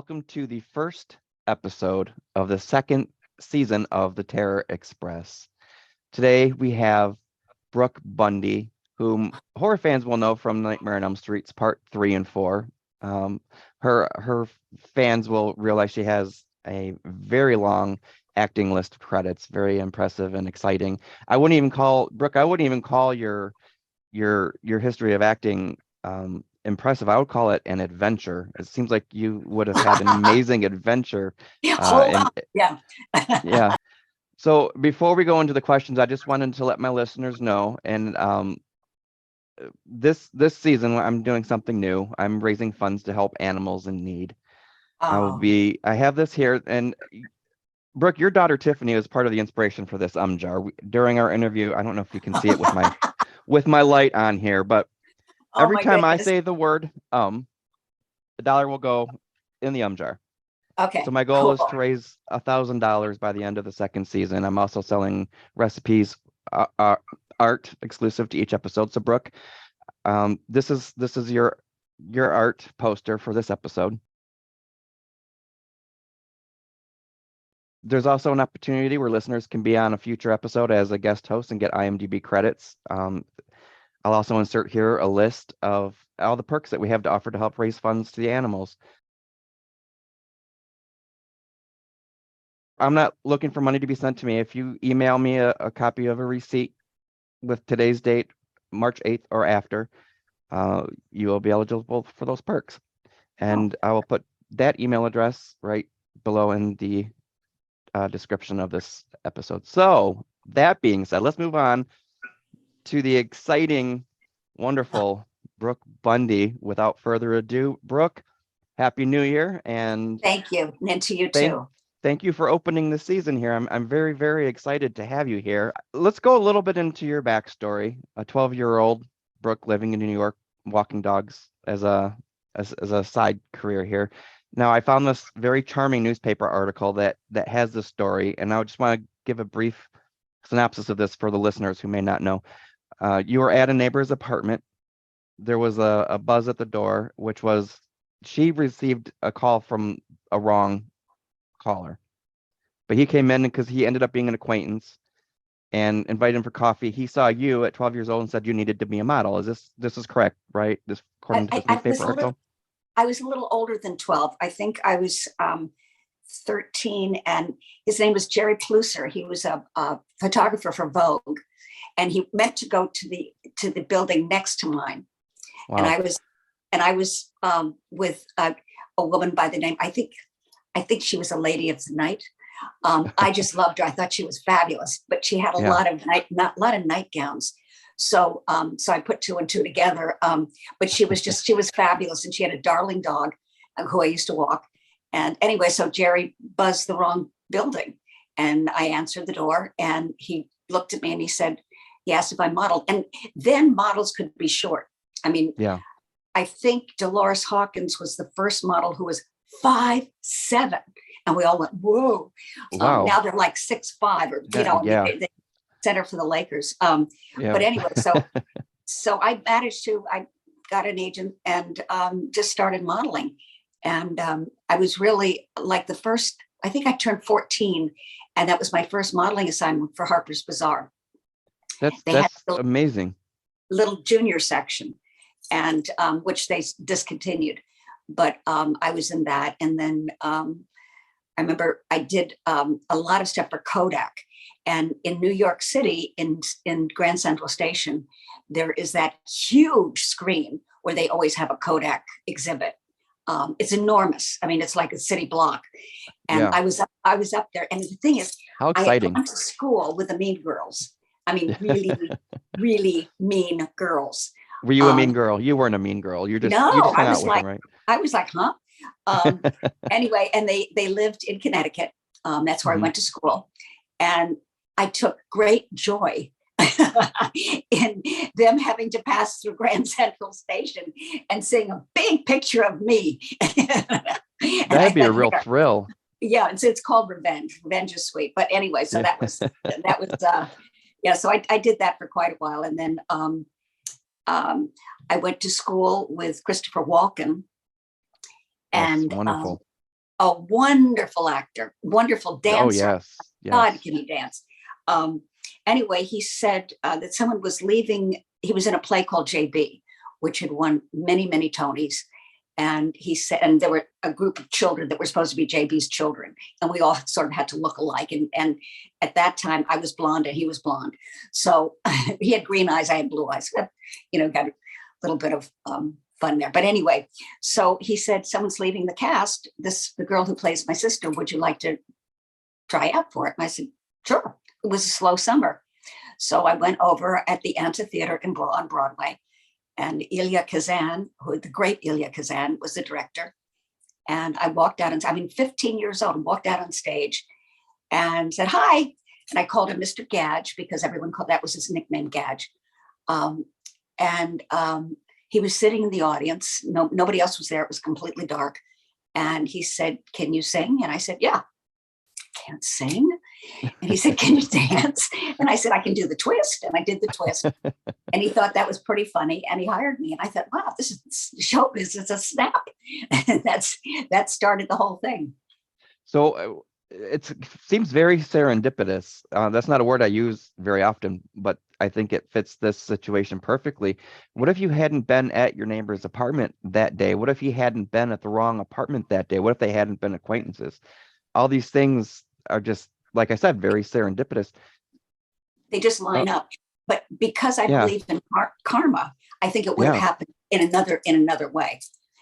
welcome to the first episode of the second season of the Terror Express. Today we have Brooke Bundy, whom horror fans will know from Nightmare on Elm Street's part 3 and 4. Her fans will realize she has a very long acting list of credits, very impressive and exciting. I wouldn't even call your history of acting impressive. I would call it an adventure. It seems like you would have had an amazing adventure. Hold on. Yeah. Yeah. So before we go into the questions, I just wanted to let my listeners know, and this season I'm doing something new. I'm raising funds to help animals in need. I have this here, and Brooke, your daughter Tiffany was part of the inspiration for this jar. During our interview, I don't know if you can see it with my light on here, but every time I say the word the dollar will go in the jar. Okay. So my goal is to raise $1,000 by the end of the second season. I'm also selling recipes, art exclusive to each episode. So Brooke, this is your art poster for this episode. There's also an opportunity where listeners can be on a future episode as a guest host and get IMDb credits. I'll also insert here a list of all the perks that we have to offer to help raise funds to the animals. I'm not looking for money to be sent to me. If you email me a copy of a receipt with today's date, March 8th or after, you will be eligible for those perks. And I will put that email address right below in the description of this episode. So that being said, let's move on to the exciting, wonderful Brooke Bundy. Without further ado, Brooke, Happy New Year, and thank you, and to you too. Thank you for opening the season here. I'm very, very excited to have you here. Let's go a little bit into your backstory. A 12-year-old Brooke living in New York, walking dogs as a side career here. Now, I found this very charming newspaper article that has this story, and I just want to give a brief synopsis of this for the listeners who may not know. You were at a neighbor's apartment. There was a buzz at the door, which was she received a call from a wrong caller. But he came in because he ended up being an acquaintance and invited him for coffee. He saw you at 12 years old and said you needed to be a model. This is correct, right? This according to this newspaper article? I was a little older than 12. I think I was 13, and his name was Jerry Plusser. He was a photographer for Vogue, and he meant to go to the building next to mine. Wow. And I was with a woman by the name, I think she was a lady of the night. I just loved her. I thought she was fabulous, but she had a lot of nightgowns. So I put two and two together. But she was fabulous, and she had a darling dog who I used to walk. And anyway, so Jerry buzzed the wrong building, and I answered the door, and he looked at me and he asked if I modeled. And then models could be short. I mean, I think Dolores Hawkins was the first model who was 5'7", and we all went, whoa. Wow. Now they're like 6'5", or they center for the Lakers. But anyway, so I got an agent and just started modeling. And I was really like I think I turned 14, and that was my first modeling assignment for Harper's Bazaar. That's amazing. Little junior section, and which they discontinued. But I was in that. And then I remember I did a lot of stuff for Kodak. And in New York City, in Grand Central Station, there is that huge screen where they always have a Kodak exhibit. It's enormous. I mean, it's like a city block. And I was up there. And the thing is, how exciting. I went to school with the mean girls. I mean, really, really mean girls. Were you a mean girl? You weren't a mean girl. You just hung out with them, right? I was like, huh? Anyway, and they lived in Connecticut. That's where I went to school. And I took great joy in them having to pass through Grand Central Station and seeing a big picture of me. That'd be a real thrill. Yeah, and so it's called Revenge. Revenge is sweet. But anyway, so that was so I did that for quite a while. And then I went to school with Christopher Walken. And wonderful. a wonderful actor, wonderful Oh dancer. yes, God, yes. can he dance? Um, anyway, he said that someone was leaving. He was in a play called JB, which had won many, many Tonys. And he said, and there were a group of children that were supposed to be JB's children, and we all sort of had to look alike. And at that time, I was blonde and he was blonde, so he had green eyes, I had blue eyes. Got a little bit of fun there. But anyway, so he said, someone's leaving the cast. The girl who plays my sister. Would you like to try out for it? And I said, sure. It was a slow summer, so I went over at the amphitheater on Broadway. And Elia Kazan, the great Elia Kazan, was the director. And I walked out, 15 years old, and walked out on stage and said, hi. And I called him Mr. Gadge because everyone called, that was his nickname, Gadge. And he was sitting in the audience. Nobody else was there. It was completely dark. And he said, can you sing? And I said, yeah. Can't sing. And he said, can you dance? And I said, I can do the twist. And I did the twist. And he thought that was pretty funny. And he hired me. And I thought, wow, this is show business, a snap. And that started the whole thing. So it seems very serendipitous. That's not a word I use very often, but I think it fits this situation perfectly. What if you hadn't been at your neighbor's apartment that day? What if you hadn't been at the wrong apartment that day? What if they hadn't been acquaintances? All these things are just, like I said, very serendipitous. They just line up. But because I believe in karma, I think it would have happened in another way.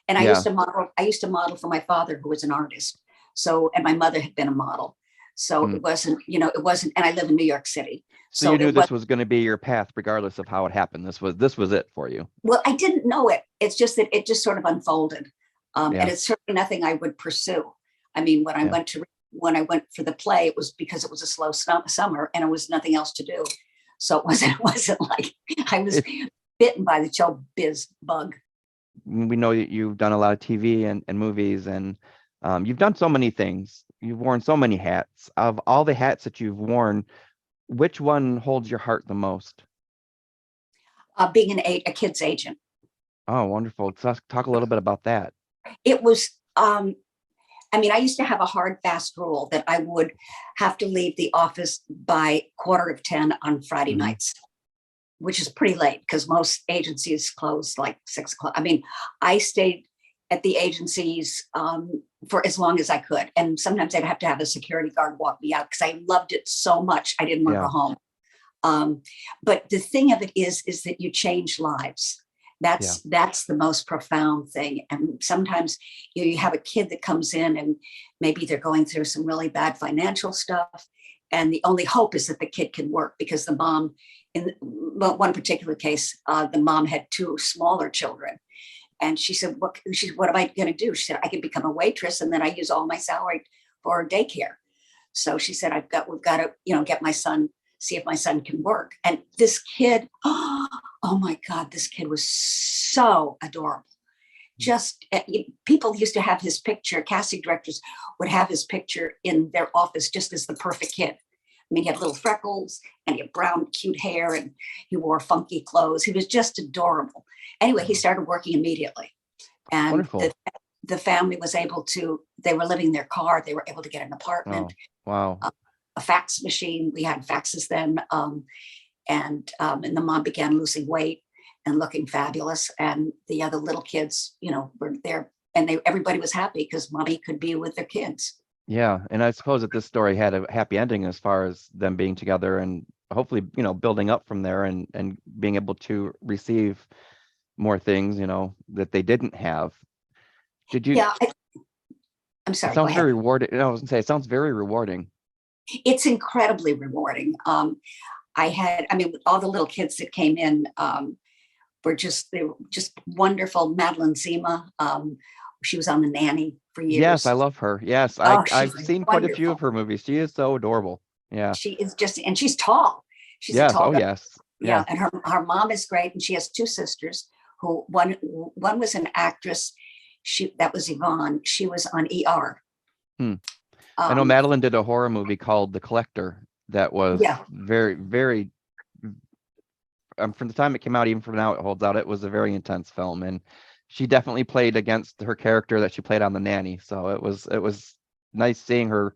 And I used to model for my father, who was an artist. So, and my mother had been a model. So it wasn't, and I live in New York City. So you knew this was going to be your path, regardless of how it happened. This was it for you. Well, I didn't know it. It's just that it just sort of unfolded. And it's certainly nothing I would pursue. I mean, when I went for the play, it was because it was a slow summer and it was nothing else to do. So it wasn't like I was bitten by the showbiz bug. We know you've done a lot of TV and movies, and you've done so many things. You've worn so many hats. Of all the hats that you've worn, which one holds your heart the most? Being a kid's agent. Oh, wonderful. Talk a little bit about that. It was, I used to have a hard, fast rule that I would have to leave the office by 9:45 on Friday nights, which is pretty late because most agencies close like 6 o'clock. I mean, I stayed at the agencies for as long as I could. And sometimes I'd have to have a security guard walk me out because I loved it so much. I didn't want to go home. But the thing of it is that you change lives. That's the most profound thing. And sometimes you have a kid that comes in and maybe they're going through some really bad financial stuff. And the only hope is that the kid can work because the mom, in one particular case, the mom had 2 smaller children. And she said, what am I going to do? She said, I can become a waitress and then I use all my salary for daycare. So she said, we've got to, get my son, see if my son can work. And this kid, oh my God, this kid was so adorable. Just people used to have his picture, casting directors would have his picture in their office just as the perfect kid. I mean, he had little freckles and he had brown, cute hair and he wore funky clothes. He was just adorable. Anyway, he started working immediately. And the family was able to, they were living in their car. They were able to get an apartment. Oh, wow. A fax machine. We had faxes then. And the mom began losing weight and looking fabulous. And the other little kids, were there. And everybody was happy because mommy could be with their kids. Yeah, and I suppose that this story had a happy ending as far as them being together and hopefully, building up from there and being able to receive more things, that they didn't have. Did you? Yeah, I'm sorry. It sounds very rewarding. I was gonna say, it sounds very rewarding. It's incredibly rewarding. All the little kids that came in they were just wonderful. Madeline Zima, she was on The Nanny for years. Yes, I love her. Yes, I've seen quite a few of her movies. She is so adorable. Yeah. She is and she's tall. She's yes. a tall Oh, girl. yes. Yeah. And her mom is great. And she has 2 sisters who one was an actress. That was Yvonne. She was on ER. I know Madeline did a horror movie called The Collector that was very, very, from the time it came out, even from now it holds out, it was a very intense film. And she definitely played against her character that she played on The Nanny. So it was nice seeing her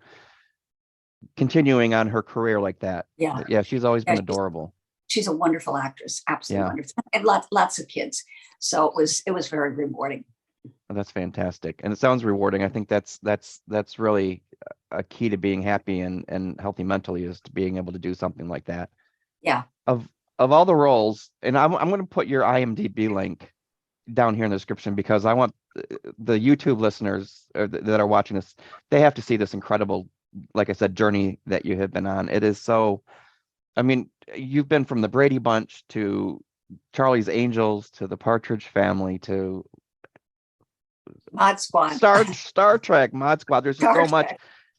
continuing on her career like that. Yeah. But yeah, she's always Yeah, been adorable. she's a wonderful actress, absolutely Yeah, wonderful, and lots of kids. So it was very rewarding. that's fantastic. And it sounds rewarding. I think that's really a key to being happy and healthy mentally, is to being able to do something like that. Yeah. Of of all the roles, and I'm going to put your IMDb link down here in the description, because I want the YouTube listeners that are watching this, they have to see this incredible, like I said, journey that you have been on. It is so, I mean, you've been from the Brady Bunch to Charlie's Angels to the Partridge Family to Mod Squad. Star Trek, Mod Squad. There's just Star so much.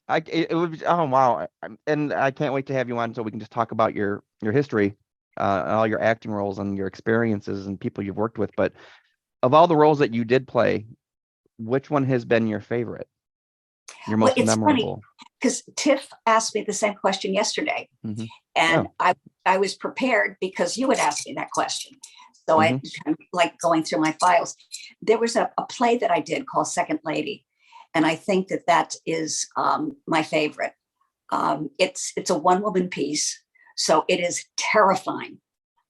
Trek. It would be, oh wow. And I can't wait to have you on so we can just talk about your history, all your acting roles and your experiences and people you've worked with. But of all the roles that you did play, which one has been your favorite? Your Well, most it's funny memorable? because Tiff asked me the same question yesterday, Hmm. and Oh. I was prepared because you had asked me that question. So I like going through my files. There was a play that I did called Second Lady, and I think that is my favorite. It's a one-woman piece, so it is terrifying.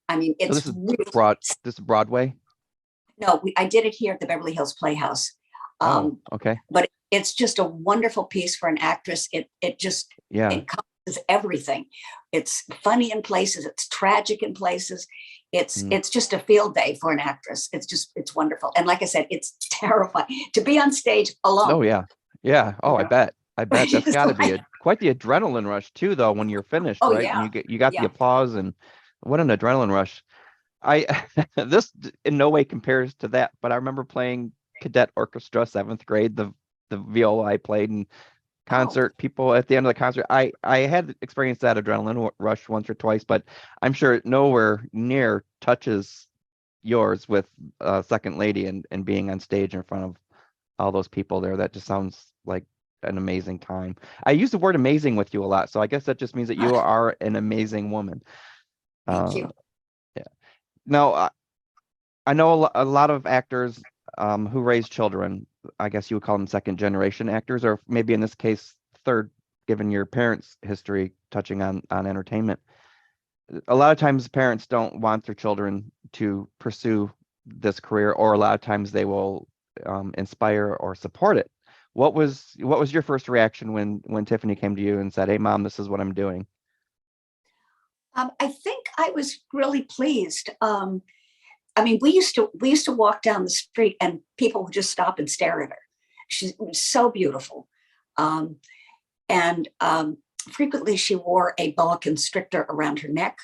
I mean, So it's this is really, this is Broadway? no, I did it here at the Beverly Hills Playhouse. Oh, okay. But it's just a wonderful piece for an actress. It just Yeah. encompasses everything. It's funny in places, it's tragic in places. It's just a field day for an actress. It's wonderful. And like I said, it's terrifying to be on stage alone. Oh yeah. Yeah. Oh, I know? bet. I bet that's It's got to be like- quite the adrenaline rush too, though, when you're finished, Oh, right? And yeah. you got the Yeah. applause, and what an adrenaline rush. I this in no way compares to that, but I remember playing cadet orchestra, seventh grade, the viola I played, and concert people at the end of the concert. I had experienced that adrenaline rush once or twice, but I'm sure it nowhere near touches yours with Second Lady and being on stage in front of all those people there. That just sounds like an amazing time. I use the word amazing with you a lot, so I guess that just means that you are an amazing woman. Thank you. Yeah. Now, I know a lot of actors who raise children. I guess you would call them second generation actors, or maybe in this case, third, given your parents' history touching on entertainment. A lot of times parents don't want their children to pursue this career, or a lot of times they will inspire or support it. What was your first reaction when Tiffany came to you and said, "Hey, Mom, this is what I'm doing"? I think I was really pleased. I mean, we used to walk down the street and people would just stop and stare at her. She was so beautiful. And frequently she wore a boa constrictor around her neck,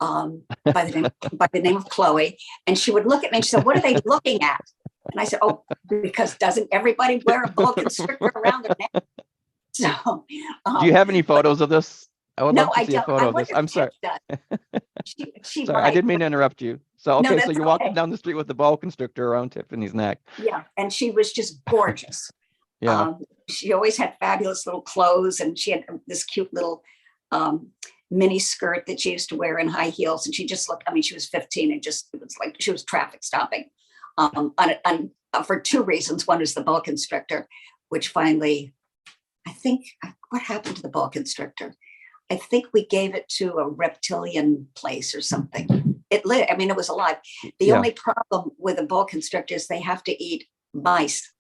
by the name of Chloe. And she would look at me and she said, "What are they looking at?" And I said, "Oh, because doesn't everybody wear a boa constrictor around their neck?" So Do you have any photos of this? I would no, love to I see a don't. photo I of this. wonder I'm if sorry. Tiff does. She Sorry, I might. didn't mean to interrupt you. So No, okay, so that's you're walking okay. down the street with the boa constrictor around Tiffany's neck. Yeah, and she was just gorgeous. Yeah. She always had fabulous little clothes, and she had this cute little mini skirt that she used to wear in high heels. And she just looked, I mean, she was 15 and just, it was like she was traffic stopping for two reasons. One is the boa constrictor, which finally, I think, what happened to the boa constrictor? I think we gave it to a reptilian place or something. It lived, I mean, it was alive. The Yeah. only problem with a boa constrictor is they have to eat mice.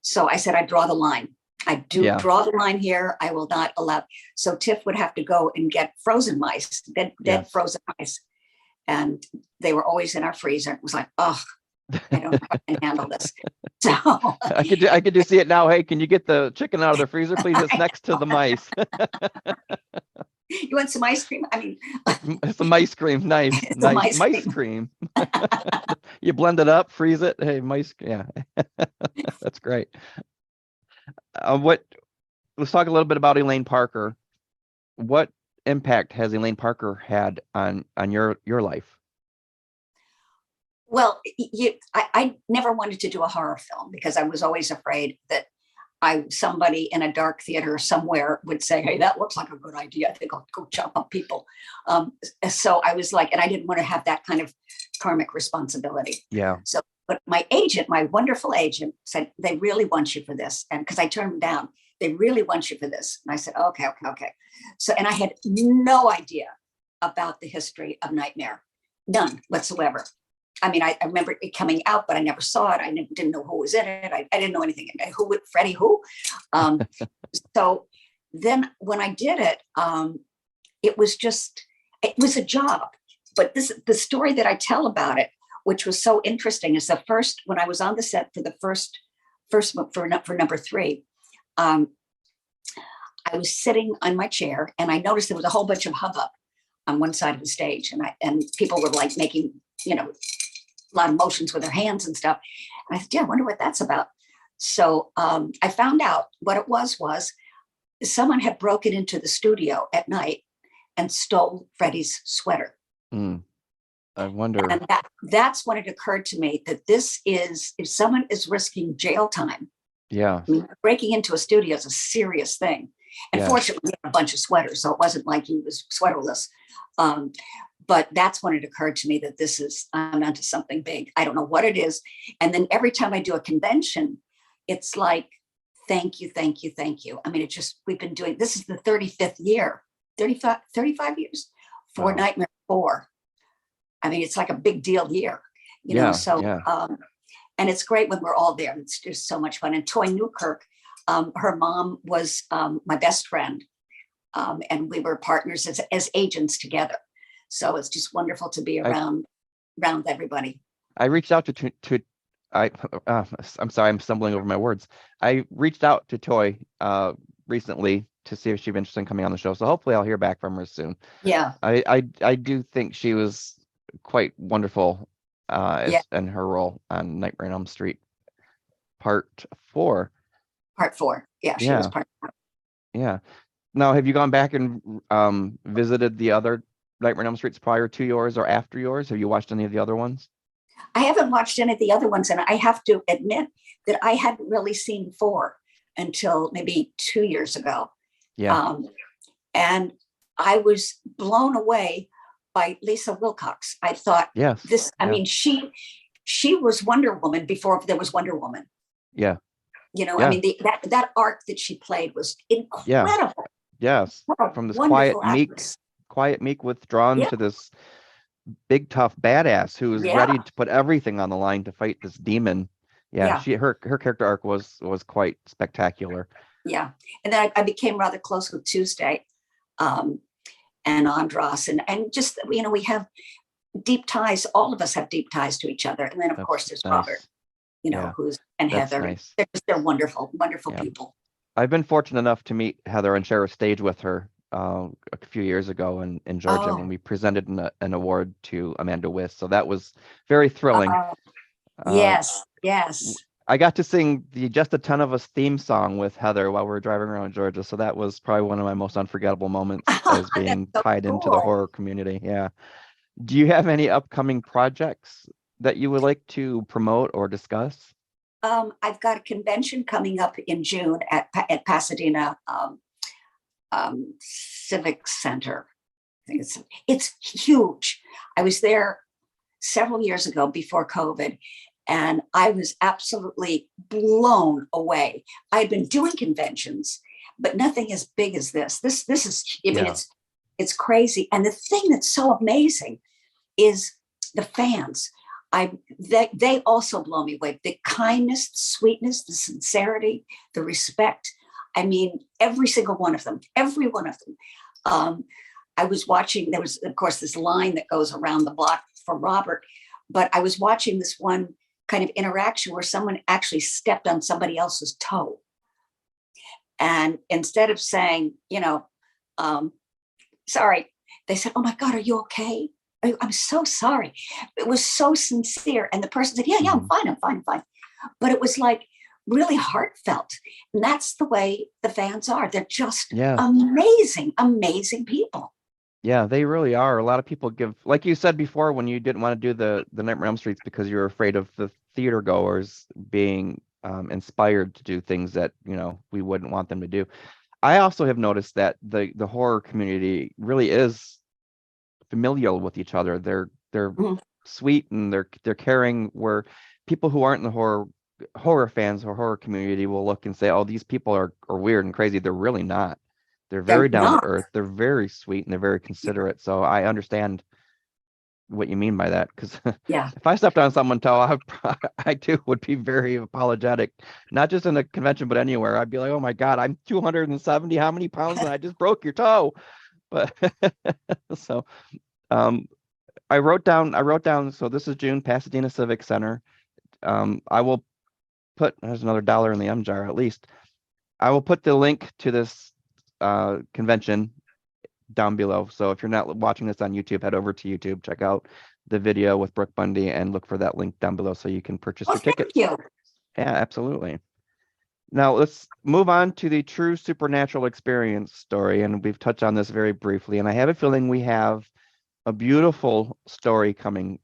So I said, I draw the line. I do Yeah. draw the line here. I will not allow. So Tiff would have to go and get frozen mice, dead Yes. frozen mice. And they were always in our freezer. It was like, oh, I don't know if I can handle this. So I could just see it now. Hey, can you get the chicken out of the freezer, please? It's next to the mice. you want some ice cream? I mean, Some ice cream. Nice. Some Nice. ice Mice cream. You blend it up, freeze it. Hey, mice. Yeah. That's great. Let's talk a little bit about Elaine Parker. What impact has Elaine Parker had on your life? well, I never wanted to do a horror film because I was always afraid that somebody in a dark theater somewhere would say, "Hey, that looks like a good idea. I think I'll go chop up people." So I was like, and I didn't want to have that kind of karmic responsibility. Yeah. So But my agent, my wonderful agent, said, they really want you for this. And because I turned them down, they really want you for this. And I said, okay. So, and I had no idea about the history of Nightmare, none whatsoever. I mean, I remember it coming out, but I never saw it. I didn't know who was in it. I didn't know anything. Who, Freddy, who? So then when I did it, it was a job. But the story that I tell about it, which was so interesting, is when I was on the set for the first for number 3, I was sitting on my chair and I noticed there was a whole bunch of hubbub on one side of the stage, and people were like making, a lot of motions with their hands and stuff. And I said, yeah, I wonder what that's about. So I found out what it was someone had broken into the studio at night and stole Freddy's sweater. I wonder. And that's when it occurred to me that if someone is risking jail time, yeah, I mean, breaking into a studio is a serious thing. And fortunately, we had a bunch of sweaters, so it wasn't like he was sweaterless. But that's when it occurred to me that I'm onto something big. I don't know what it is. And then every time I do a convention, it's like, thank you. I mean, we've been doing, this is the 35th year, 35 years for Nightmare 4. I mean, it's like a big deal year, so, and it's great when we're all there. It's just so much fun. And Toy Newkirk, her mom was my best friend, and we were partners as agents together. So it's just wonderful to be around everybody. I reached out to I'm sorry, I'm stumbling over my words. I reached out to Toy recently to see if she'd be interested in coming on the show. So hopefully I'll hear back from her soon. Yeah. I do think she was quite wonderful in her role on Nightmare on Elm Street Part 4. Part 4. Yeah, she was part 4. Yeah. Now, have you gone back and visited the other Nightmare on Elm Streets prior to yours or after yours? Have you watched any of the other ones? I haven't watched any of the other ones, and I have to admit that I hadn't really seen 4 until maybe 2 years ago. Yeah. And I was blown away by Lisa Wilcox. I thought, I mean, she was Wonder Woman before there was Wonder Woman. Yeah. I mean, that arc that she played was incredible. Yes. From this quiet, meek, withdrawn to this big, tough badass who is ready to put everything on the line to fight this demon. Her character arc was quite spectacular. Yeah. And then I became rather close with Tuesday and Andros, and just, we have deep ties. All of us have deep ties to each other. And then, of course, there's Robert, and Heather. Nice. They're wonderful people. I've been fortunate enough to meet Heather and share a stage with her a few years ago in Georgia when we presented an award to Amanda Wiss. So that was very thrilling. Yes. I got to sing the Just a Ton of Us theme song with Heather while we were driving around Georgia. So that was probably one of my most unforgettable moments as being tied into the horror community. Yeah. Do you have any upcoming projects that you would like to promote or discuss? I've got a convention coming up in June at Pasadena Civic Center. I think it's huge. I was there several years ago before COVID, and I was absolutely blown away. I had been doing conventions, but nothing as big as this. This is, I mean, it's crazy. And the thing that's so amazing is the fans. They also blow me away. The kindness, the sweetness, the sincerity, the respect. I mean, every single one of them, every one of them. I was watching, there was, of course, this line that goes around the block for Robert, but I was watching this one kind of interaction where someone actually stepped on somebody else's toe. And instead of saying, sorry, they said, "Oh my God, are you okay? I'm so sorry." It was so sincere. And the person said, yeah, I'm fine. But it was like really heartfelt. And that's the way the fans are. They're just amazing people. Yeah, they really are. A lot of people give, like you said before, when you didn't want to do the Nightmare on Elm Streets because you were afraid of the theater goers being inspired to do things that, we wouldn't want them to do. I also have noticed that the horror community really is familial with each other. They're sweet and they're caring, where people who aren't in the horror fans or horror community will look and say, oh, these people are weird and crazy. They're really not. They're very They're down to not. earth. They're very sweet and they're very considerate. So I understand what you mean by that, because Yeah. if I stepped on someone's toe, I too would be very apologetic, not just in a convention, but anywhere. I'd be like, oh my God, I'm 270. How many pounds? And I just broke your toe. But so um, I wrote down, so this is June, Pasadena Civic Center. I will there's another dollar in the M jar at least. I will put the link to this convention down below. So if you're not watching this on YouTube, head over to YouTube, check out the video with Brooke Bundy and look for that link down below so you can purchase Oh, your thank ticket. you. Yeah, absolutely. Now let's move on to the true supernatural experience story. And we've touched on this very briefly. And I have a feeling we have a beautiful story coming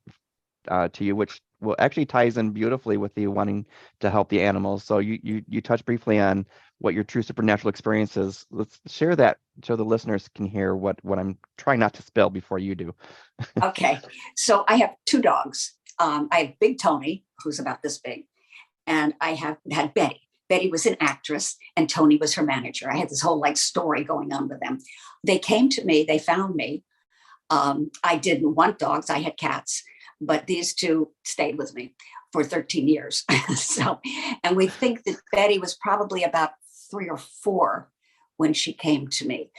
to you, which will actually ties in beautifully with you wanting to help the animals. So you touched briefly on what your true supernatural experience is. Let's share that so the listeners can hear what I'm trying not to spill before you do. Okay. So I have two dogs. I have Big Tony, who's about this big, and I had Betty. Betty was an actress and Tony was her manager. I had this whole like story going on with them. They came to me, they found me. I didn't want dogs, I had cats, but these two stayed with me for 13 years. So, and we think that Betty was probably about 3 or 4 when she came to me.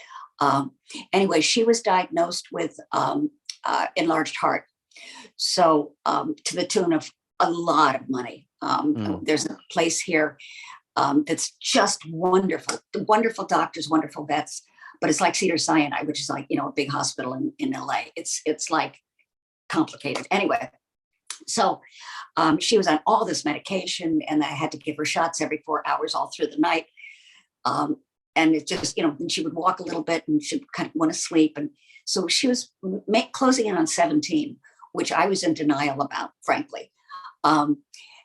Anyway, she was diagnosed with enlarged heart. So to the tune of a lot of money. There's a place here that's just wonderful, wonderful doctors, wonderful vets, but it's like Cedars-Sinai, which is like, a big hospital in LA. It's like complicated. Anyway, so she was on all this medication and I had to give her shots every 4 hours all through the night. And it just, and she would walk a little bit and she'd kind of want to sleep. And so she was closing in on 17, which I was in denial about, frankly.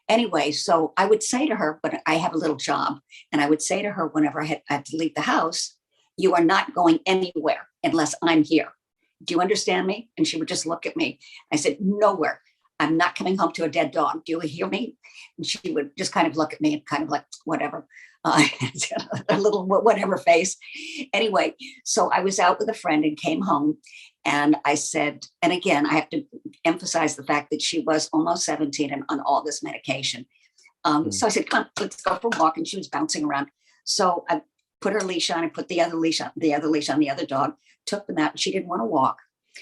Anyway, so I would say to her, but I have a little job, and I would say to her whenever I had to leave the house, you are not going anywhere unless I'm here. Do you understand me? And she would just look at me. I said, nowhere. I'm not coming home to a dead dog. Do you hear me? And she would just kind of look at me and kind of like, whatever, a little whatever face. Anyway, so I was out with a friend and came home. And I said, and again, I have to emphasize the fact that she was almost 17 and on all this medication. So I said, come on, let's go for a walk. And she was bouncing around. So I put her leash on and put the other leash on the other dog, took them out, and she didn't want to walk.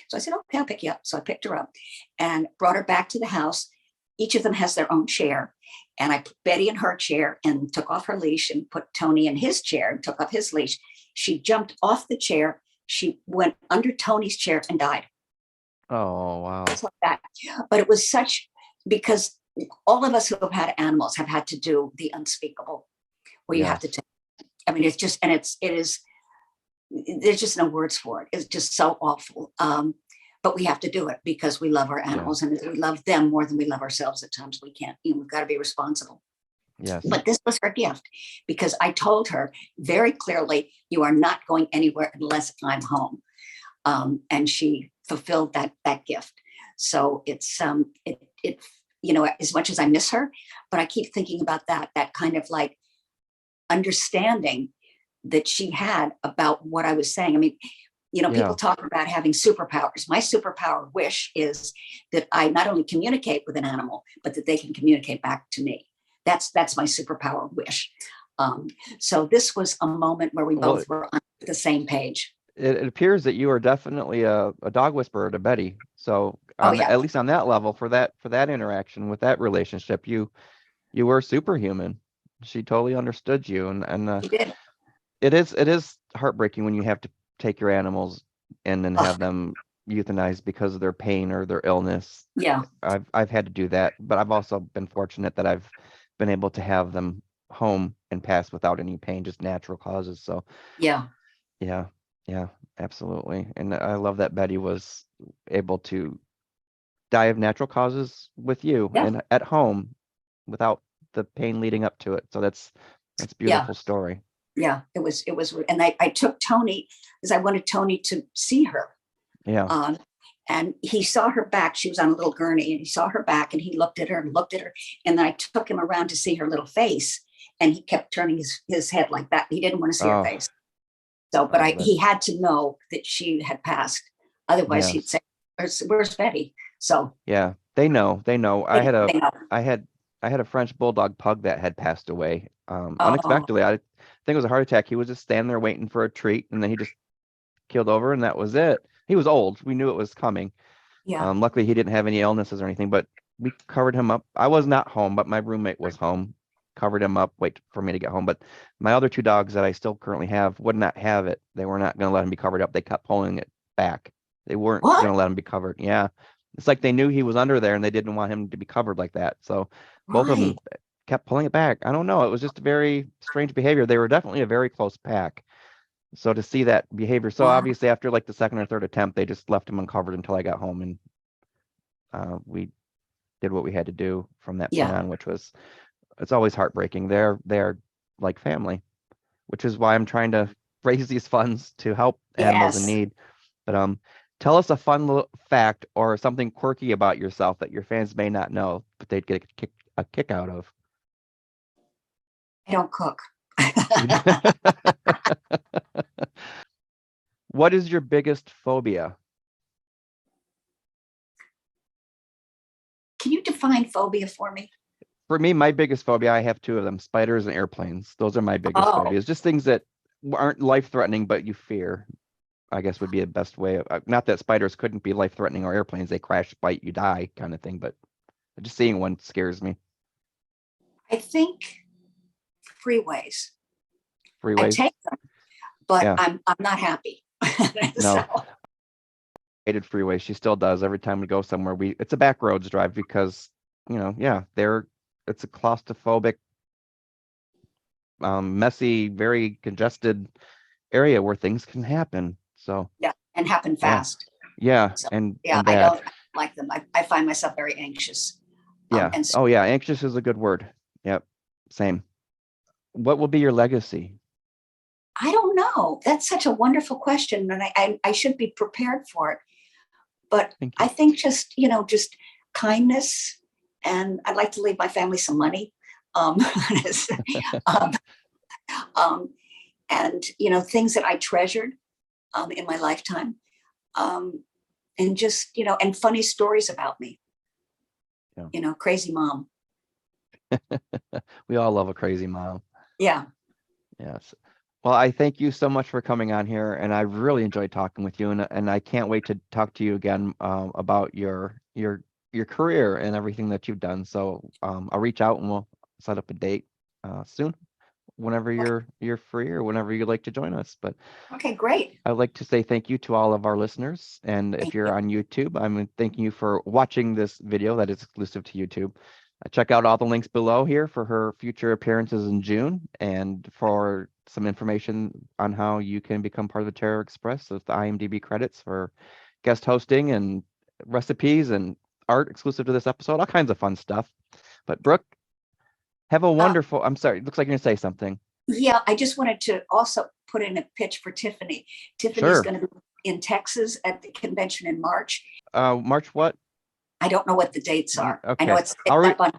So I said, okay, I'll pick you up. So I picked her up and brought her back to the house. Each of them has their own chair. And I put Betty in her chair and took off her leash and put Tony in his chair and took off his leash. She jumped off the chair. She went under Tony's chair and died. Oh, wow. Just like that. But it was because all of us who have had animals have had to do the unspeakable, where you have to take. I mean, it's just, and it is, there's just no words for it. It's just so awful. But we have to do it because we love our animals and we love them more than we love ourselves. At times we can't, we've got to be responsible. Yes. But this was her gift because I told her very clearly, you are not going anywhere unless I'm home. And she fulfilled that gift. So it's, as much as I miss her, but I keep thinking about that kind of like understanding that she had about what I was saying. I mean, people talk about having superpowers. My superpower wish is that I not only communicate with an animal, but that they can communicate back to me. That's my superpower wish. So this was a moment where we both were on the same page. It appears that you are definitely a dog whisperer to Betty. So at least on that level, for that interaction with that relationship, you were superhuman. She totally understood you, and She did. It is heartbreaking when you have to take your animals in and have them euthanized because of their pain or their illness. Yeah. I've had to do that, but I've also been fortunate that I've been able to have them home and pass without any pain, just natural causes. So yeah, absolutely. And I love that Betty was able to die of natural causes with you and at home without the pain leading up to it. So that's a beautiful story. Yeah, it was, and I took Tony because I wanted Tony to see her. Yeah. And he saw her back. She was on a little gurney, and he saw her back, and he looked at her and looked at her. And then I took him around to see her little face, and he kept turning his head like that. He didn't want to see her Oh, face. So, but oh, that, he had to know that she had passed. Otherwise, he'd yes, say, "Where's Betty?" So yeah, they know, they know. they know. I had, I had a French bulldog pug that had passed away, Oh, unexpectedly. I think it was a heart attack. He was just standing there waiting for a treat, and then he just keeled over, and that was it. He was old. We knew it was coming. yeah. Luckily, he didn't have any illnesses or anything, but we covered him up. I was not home, but my roommate was home, covered him up, wait for me to get home. But my other two dogs that I still currently have would not have it. They were not going to let him be covered up. They kept pulling it back. They weren't What? going to let him be covered. Yeah. It's like they knew he was under there and they didn't want him to be covered like that. So both of Right. them kept pulling it back. I don't know. It was just a very strange behavior. They were definitely a very close pack. So to see that behavior, so Wow. obviously after like the second or third attempt, they just left him uncovered until I got home, and we did what we had to do from that point Yeah. on, which was, it's always heartbreaking. They're like family, which is why I'm trying to raise these funds to help animals in Yes. need. But tell us a fun little fact or something quirky about yourself that your fans may not know, but they'd get a kick out of. I don't cook. What is your biggest phobia? Can you define phobia for me? For me, my biggest phobia, I have two of them, spiders and airplanes. Those are my biggest Oh, phobias. Just things that aren't life-threatening, but you fear, I guess would be the best way of, not that spiders couldn't be life-threatening or airplanes, they crash, bite, you die kind of thing, but just seeing one scares me. I think freeways. I Freeways? take them, but Yeah, I'm not happy. So no, hated freeways. She still does. Every time we go somewhere, it's a back roads drive because, yeah, it's a claustrophobic, messy, very congested area where things can happen. So yeah, and happen yeah, fast. yeah, So and yeah, I bad. don't like them. I find myself very anxious. Yeah. And so Oh yeah, anxious is a good word. Yep. Same. What will be your legacy? I don't know. That's such a wonderful question, and I should be prepared for it. But Thank I you. think just kindness, and I'd like to leave my family some money. Um, um, um, and things that I treasured in my lifetime, um, and just and funny stories about me. Yeah. Crazy mom. We all love a crazy mom. Yeah. Yes. Well, I thank you so much for coming on here, and I really enjoyed talking with you, and I can't wait to talk to you again about your career and everything that you've done. So I'll reach out and we'll set up a date soon, whenever Okay. you're free or whenever you'd like to join us. But Okay. Great. I'd like to say thank you to all of our listeners, and if Thank you're you. on YouTube, I'm thanking you for watching this video that is exclusive to YouTube. Check out all the links below here for her future appearances in June and for some information on how you can become part of the Terror Express with the IMDb credits for guest hosting and recipes and art exclusive to this episode, all kinds of fun stuff. But Brooke, have a Uh, wonderful, I'm sorry, it looks like you're gonna say something. yeah. I just wanted to also put in a pitch for Tiffany. Tiffany's Sure. going to be in Texas at the convention in March. March what? I don't know what the dates are. I know Okay. it's up on.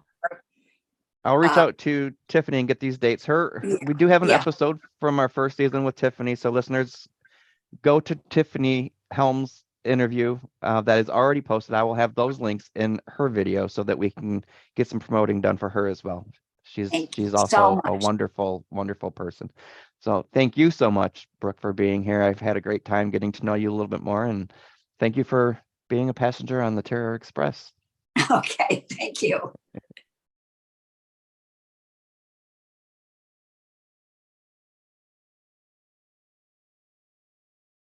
I'll reach Uh, out to Tiffany and get these dates. We do have an yeah. episode from our first season with Tiffany. So listeners, go to Tiffany Helm's interview that is already posted. I will have those links in her video so that we can get some promoting done for her as well. Thank you She's so also a much. wonderful, wonderful person. So thank you so much, Brooke, for being here. I've had a great time getting to know you a little bit more, and thank you for being a passenger on the Terror Express. Okay. Thank you.